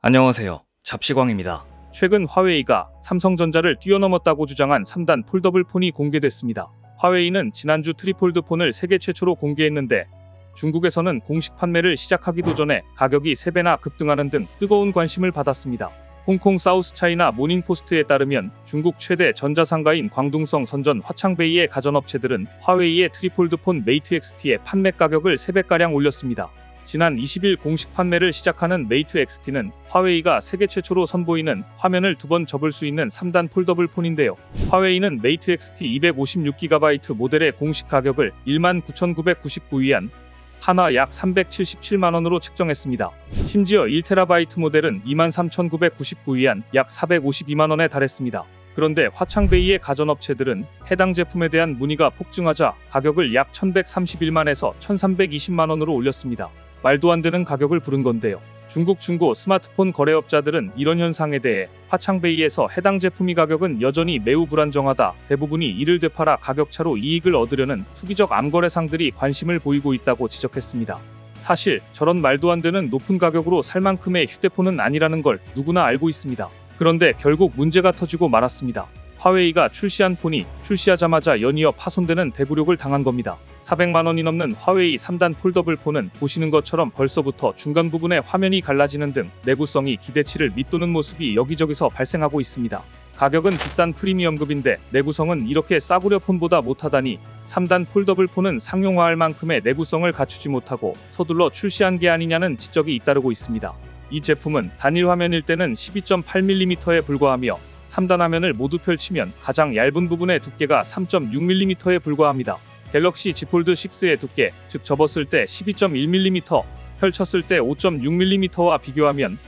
안녕하세요. 잡시광입니다. 최근 화웨이가 삼성전자를 뛰어넘었다고 주장한 3단 폴더블 폰이 공개됐습니다. 화웨이는 지난주 트리폴드 폰을 세계 최초로 공개했는데 중국에서는 공식 판매를 시작하기도 전에 가격이 3배나 급등하는 등 뜨거운 관심을 받았습니다. 홍콩 사우스차이나 모닝포스트에 따르면 중국 최대 전자상가인 광둥성 선전 화창베이의 가전업체들은 화웨이의 트리폴드 폰 메이트 XT의 판매 가격을 3배가량 올렸습니다. 지난 20일 공식 판매를 시작하는 메이트 XT는 화웨이가 세계 최초로 선보이는 화면을 2번 접을 수 있는 3단 폴더블 폰인데요. 화웨이는 메이트 XT 256GB 모델의 공식 가격을 19,999위안, 한화 약 377만원으로 책정했습니다. 심지어 1TB 모델은 23,999위안, 약 452만원에 달했습니다. 그런데 화창베이의 가전업체들은 해당 제품에 대한 문의가 폭증하자 가격을 약 1,131만에서 1,320만원으로 올렸습니다. 말도 안 되는 가격을 부른 건데요. 중국 중고 스마트폰 거래업자들은 이런 현상에 대해 화창베이에서 해당 제품이 가격은 여전히 매우 불안정하다, 대부분이 이를 되팔아 가격차로 이익을 얻으려는 투기적 암거래상들이 관심을 보이고 있다고 지적했습니다. 사실 저런 말도 안 되는 높은 가격으로 살 만큼의 휴대폰은 아니라는 걸 누구나 알고 있습니다. 그런데 결국 문제가 터지고 말았습니다. 화웨이가 출시한 폰이 출시하자마자 연이어 파손되는 대굴욕을 당한 겁니다. 400만원이 넘는 화웨이 3단 폴더블 폰은 보시는 것처럼 벌써부터 중간 부분에 화면이 갈라지는 등 내구성이 기대치를 밑도는 모습이 여기저기서 발생하고 있습니다. 가격은 비싼 프리미엄급인데 내구성은 이렇게 싸구려 폰보다 못하다니 3단 폴더블 폰은 상용화할 만큼의 내구성을 갖추지 못하고 서둘러 출시한 게 아니냐는 지적이 잇따르고 있습니다. 이 제품은 단일 화면일 때는 12.8mm에 불과하며 3단 화면을 모두 펼치면 가장 얇은 부분의 두께가 3.6mm에 불과합니다. 갤럭시 Z 폴드 6의 두께, 즉 접었을 때 12.1mm, 펼쳤을 때 5.6mm와 비교하면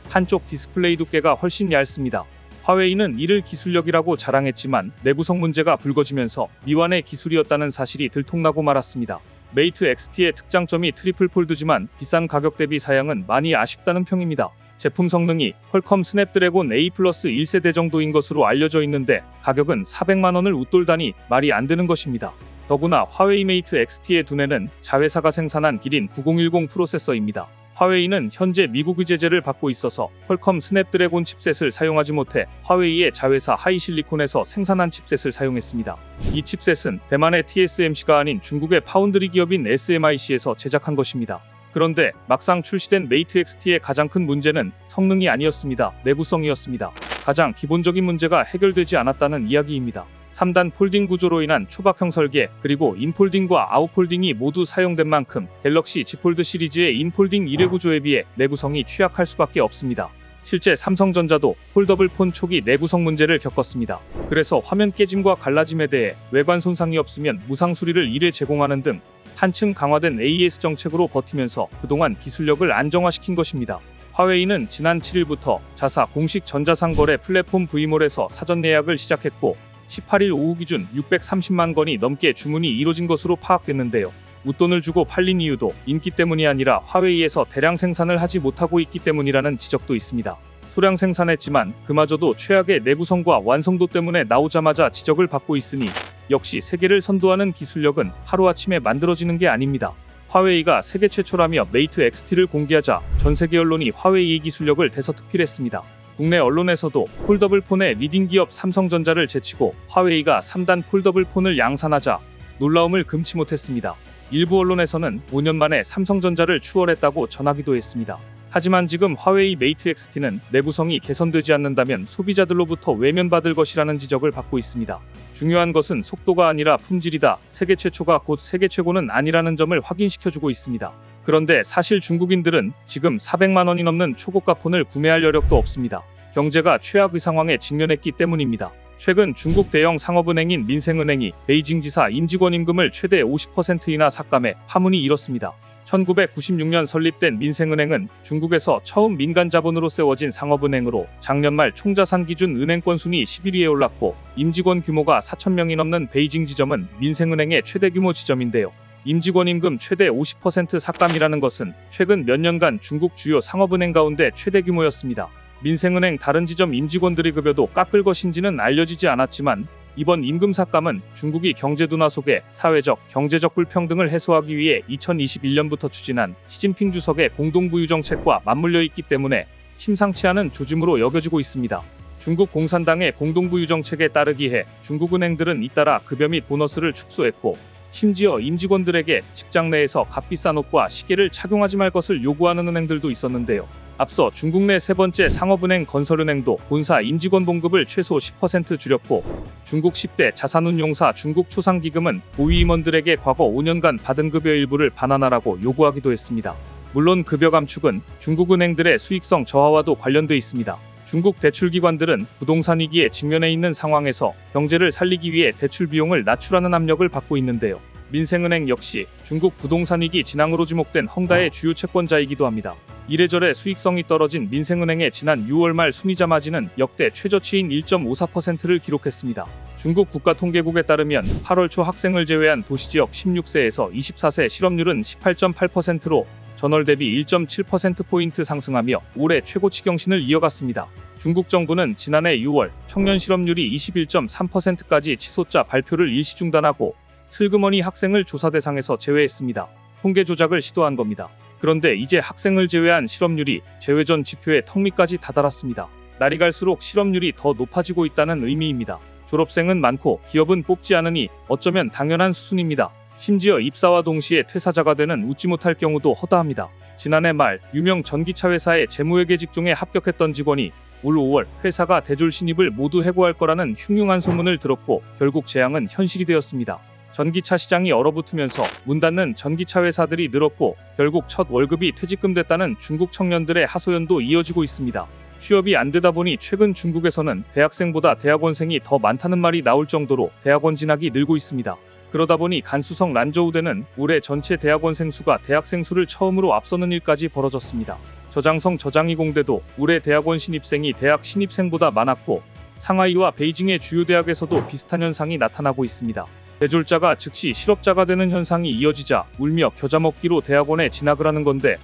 한쪽 디스플레이 두께가 훨씬 얇습니다. 화웨이는 이를 기술력이라고 자랑했지만 내구성 문제가 불거지면서 미완의 기술이었다는 사실이 들통나고 말았습니다. 메이트 XT의 특장점이 트리플 폴드지만 비싼 가격 대비 사양은 많이 아쉽다는 평입니다. 제품 성능이 퀄컴 스냅드래곤 A 플러스 1세대 정도인 것으로 알려져 있는데 가격은 400만원을 웃돌다니 말이 안 되는 것입니다. 더구나 화웨이 메이트 XT의 두뇌는 자회사가 생산한 기린 9010 프로세서입니다. 화웨이는 현재 미국의 제재를 받고 있어서 퀄컴 스냅드래곤 칩셋을 사용하지 못해 화웨이의 자회사 하이실리콘에서 생산한 칩셋을 사용했습니다. 이 칩셋은 대만의 TSMC가 아닌 중국의 파운드리 기업인 SMIC에서 제작한 것입니다. 그런데 막상 출시된 메이트 XT의 가장 큰 문제는 성능이 아니었습니다. 내구성이었습니다. 가장 기본적인 문제가 해결되지 않았다는 이야기입니다. 3단 폴딩 구조로 인한 초박형 설계, 그리고 인폴딩과 아웃폴딩이 모두 사용된 만큼 갤럭시 Z 폴드 시리즈의 인폴딩 1회 구조에 비해 내구성이 취약할 수밖에 없습니다. 실제 삼성전자도 폴더블 폰 초기 내구성 문제를 겪었습니다. 그래서 화면 깨짐과 갈라짐에 대해 외관 손상이 없으면 무상 수리를 1회 제공하는 등 한층 강화된 AES 정책으로 버티면서 그동안 기술력을 안정화시킨 것입니다. 화웨이는 지난 7일부터 자사 공식 전자상거래 플랫폼 V몰에서 사전 예약을 시작했고 18일 오후 기준 630만 건이 넘게 주문이 이뤄진 것으로 파악됐는데요. 웃돈을 주고 팔린 이유도 인기 때문이 아니라 화웨이에서 대량 생산을 하지 못하고 있기 때문이라는 지적도 있습니다. 소량 생산했지만 그마저도 최악의 내구성과 완성도 때문에 나오자마자 지적을 받고 있으니 역시 세계를 선도하는 기술력은 하루아침에 만들어지는 게 아닙니다. 화웨이가 세계 최초라며 메이트 XT를 공개하자 전 세계 언론이 화웨이의 기술력을 대서특필했습니다. 국내 언론에서도 폴더블 폰의 리딩 기업 삼성전자를 제치고 화웨이가 3단 폴더블 폰을 양산하자 놀라움을 금치 못했습니다. 일부 언론에서는 5년 만에 삼성전자를 추월했다고 전하기도 했습니다. 하지만 지금 화웨이 메이트 XT는 내구성이 개선되지 않는다면 소비자들로부터 외면받을 것이라는 지적을 받고 있습니다. 중요한 것은 속도가 아니라 품질이다. 세계 최초가 곧 세계 최고는 아니라는 점을 확인시켜주고 있습니다. 그런데 사실 중국인들은 지금 400만원이 넘는 초고가 폰을 구매할 여력도 없습니다. 경제가 최악의 상황에 직면했기 때문입니다. 최근 중국 대형 상업은행인 민생은행이 베이징지사 임직원 임금을 최대 50%이나 삭감해 파문이 일었습니다. 1996년 설립된 민생은행은 중국에서 처음 민간 자본으로 세워진 상업은행으로 작년 말 총자산 기준 은행권 순위 11위에 올랐고 임직원 규모가 4,000명이 넘는 베이징 지점은 민생은행의 최대 규모 지점인데요. 임직원 임금 최대 50% 삭감이라는 것은 최근 몇 년간 중국 주요 상업은행 가운데 최대 규모였습니다. 민생은행 다른 지점 임직원들의 급여도 깎을 것인지는 알려지지 않았지만 이번 임금 삭감은 중국이 경제 둔화 속에 사회적, 경제적 불평등을 해소하기 위해 2021년부터 추진한 시진핑 주석의 공동부유 정책과 맞물려 있기 때문에 심상치 않은 조짐으로 여겨지고 있습니다. 중국 공산당의 공동부유 정책에 따르기 해 중국은행들은 잇따라 급여 및 보너스를 축소했고 심지어 임직원들에게 직장 내에서 값비싼 옷과 시계를 착용하지 말 것을 요구하는 은행들도 있었는데요. 앞서 중국 내 세 번째 상업은행 건설은행도 본사 임직원 봉급을 최소 10% 줄였고 중국 10대 자산운용사 중국초상기금은 고위 임원들에게 과거 5년간 받은 급여 일부를 반환하라고 요구하기도 했습니다. 물론 급여 감축은 중국 은행들의 수익성 저하와도 관련돼 있습니다. 중국 대출기관들은 부동산 위기에 직면해 있는 상황에서 경제를 살리기 위해 대출 비용을 낮추라는 압력을 받고 있는데요. 민생은행 역시 중국 부동산 위기 진앙으로 지목된 헝다의 주요 채권자이기도 합니다. 이래저래 수익성이 떨어진 민생은행의 지난 6월 말 순이자 마진은 역대 최저치인 1.54%를 기록했습니다. 중국 국가통계국에 따르면 8월 초 학생을 제외한 도시지역 16세에서 24세 실업률은 18.8%로 전월 대비 1.7%포인트 상승하며 올해 최고치 경신을 이어갔습니다. 중국 정부는 지난해 6월 청년 실업률이 21.3%까지 치솟자 발표를 일시 중단하고 슬그머니 학생을 조사 대상에서 제외했습니다. 통계 조작을 시도한 겁니다. 그런데 이제 학생을 제외한 실업률이 제외 전 지표의 턱 밑까지 다다랐습니다. 날이 갈수록 실업률이 더 높아지고 있다는 의미입니다. 졸업생은 많고 기업은 뽑지 않으니 어쩌면 당연한 수순입니다. 심지어 입사와 동시에 퇴사자가 되는 웃지 못할 경우도 허다합니다. 지난해 말 유명 전기차 회사의 재무회계 직종에 합격했던 직원이 올 5월 회사가 대졸 신입을 모두 해고할 거라는 흉흉한 소문을 들었고 결국 재앙은 현실이 되었습니다. 전기차 시장이 얼어붙으면서 문 닫는 전기차 회사들이 늘었고 결국 첫 월급이 퇴직금 됐다는 중국 청년들의 하소연도 이어지고 있습니다. 취업이 안 되다 보니 최근 중국에서는 대학생보다 대학원생이 더 많다는 말이 나올 정도로 대학원 진학이 늘고 있습니다. 그러다 보니 간수성 란저우대는 올해 전체 대학원생 수가 대학생 수를 처음으로 앞서는 일까지 벌어졌습니다. 저장성 저장이공대도 올해 대학원 신입생이 대학 신입생보다 많았고 상하이와 베이징의 주요 대학에서도 비슷한 현상이 나타나고 있습니다. 대졸자가 즉시 실업자가 되는 현상이 이어지자 울며 겨자 먹기로 대학원에 진학을 하는 건데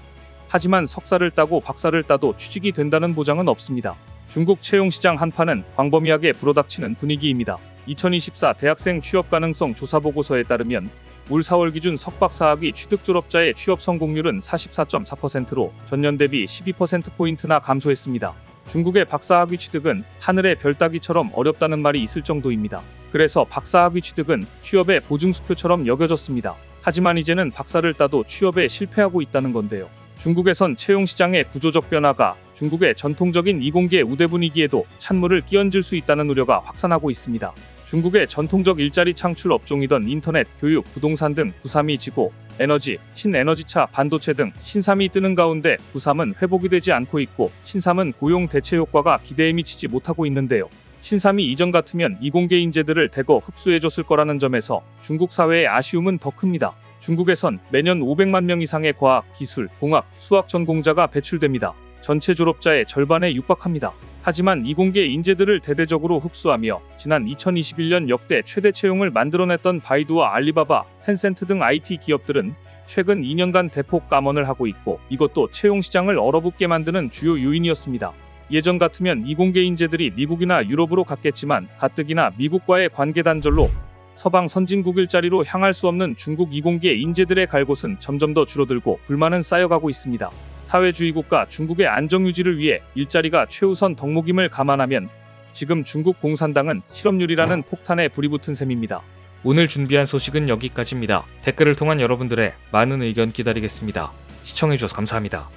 하지만 석사를 따고 박사를 따도 취직이 된다는 보장은 없습니다. 중국 채용시장 한파는 광범위하게 불어닥치는 분위기입니다. 2024 대학생 취업 가능성 조사 보고서에 따르면 올 4월 기준 석박사학위 취득 졸업자의 취업 성공률은 44.4%로 전년 대비 12%포인트나 감소했습니다. 중국의 박사학위 취득은 하늘의 별 따기처럼 어렵다는 말이 있을 정도입니다. 그래서 박사학위 취득은 취업의 보증수표처럼 여겨졌습니다. 하지만 이제는 박사를 따도 취업에 실패하고 있다는 건데요. 중국에선 채용시장의 구조적 변화가 중국의 전통적인 이공계 우대 분위기에도 찬물을 끼얹을 수 있다는 우려가 확산하고 있습니다. 중국의 전통적 일자리 창출 업종이던 인터넷, 교육, 부동산 등 부삼이 지고 에너지, 신에너지차, 반도체 등 신삼이 뜨는 가운데 부삼은 회복이 되지 않고 있고 신삼은 고용 대체 효과가 기대에 미치지 못하고 있는데요. 신삼이 이전 같으면 이공계 인재들을 대거 흡수해줬을 거라는 점에서 중국 사회의 아쉬움은 더 큽니다. 중국에선 매년 500만 명 이상의 과학, 기술, 공학, 수학 전공자가 배출됩니다. 전체 졸업자의 절반에 육박합니다. 하지만 이공계 인재들을 대대적으로 흡수하며 지난 2021년 역대 최대 채용을 만들어냈던 바이두와 알리바바, 텐센트 등 IT 기업들은 최근 2년간 대폭 감원을 하고 있고 이것도 채용 시장을 얼어붙게 만드는 주요 요인이었습니다. 예전 같으면 이공계 인재들이 미국이나 유럽으로 갔겠지만 가뜩이나 미국과의 관계 단절로 서방 선진국 일자리로 향할 수 없는 중국 이공계 인재들의 갈 곳은 점점 더 줄어들고 불만은 쌓여가고 있습니다. 사회주의 국가 중국의 안정 유지를 위해 일자리가 최우선 덕목임을 감안하면 지금 중국 공산당은 실업률이라는 폭탄에 불이 붙은 셈입니다. 오늘 준비한 소식은 여기까지입니다. 댓글을 통한 여러분들의 많은 의견 기다리겠습니다. 시청해주셔서 감사합니다.